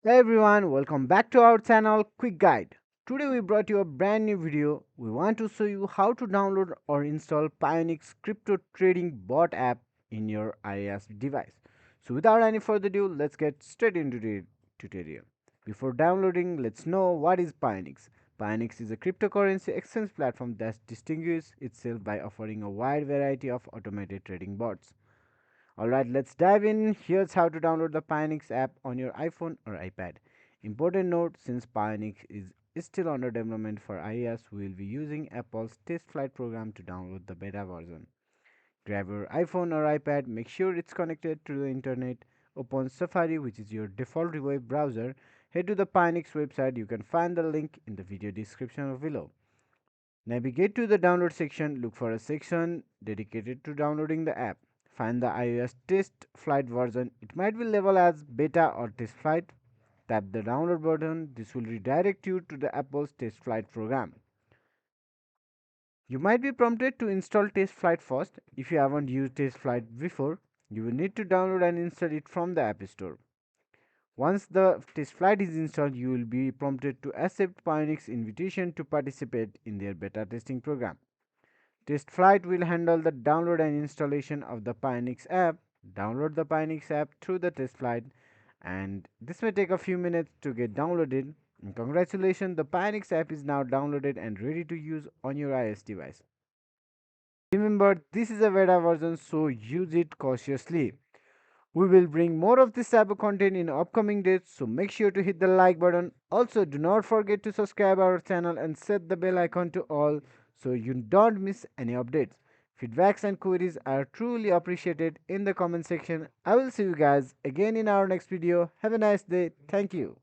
Hey everyone, welcome back to our channel Quick Guide. Today we brought you a brand new video. We want to show you how to download or install Pionix crypto trading bot app in your iOS device. So without any further ado, let's get straight into the tutorial. Before downloading, let's know what is Pionix. Pionix is a cryptocurrency exchange platform that distinguishes itself by offering a wide variety of automated trading bots. Alright, let's dive in. Here's how to download the Pionix app on your iPhone or iPad. Important note, since Pionix is still under development for iOS, we will be using Apple's test flight program to download the beta version. Grab your iPhone or iPad, make sure it's connected to the internet, open Safari, which is your default web browser, head to the Pionix website. You can find the link in the video description below. Navigate to the download section, look for a section dedicated to downloading the app. Find the iOS test flight version. It might be labeled as beta or test flight. Tap the download button. This will redirect you to the Apple's test flight program. You might be prompted to install test flight first. If you haven't used test flight before, you will need to download and install it from the App Store. Once the test flight is installed, you will be prompted to accept Pionix's invitation to participate in their beta testing program. Test Flight will handle the download and installation of the Pionix app. Download the Pionix app through the Test Flight, and this may take a few minutes to get downloaded. And congratulations, the Pionix app is now downloaded and ready to use on your iOS device. Remember, this is a beta version, so use it cautiously. We will bring more of this type of content in upcoming days, so make sure to hit the like button. Also, do not forget to subscribe our channel and set the bell icon to all so you don't miss any updates. Feedbacks and queries are truly appreciated in the comment section. I will see you guys again in our next video. Have a nice day. Thank you.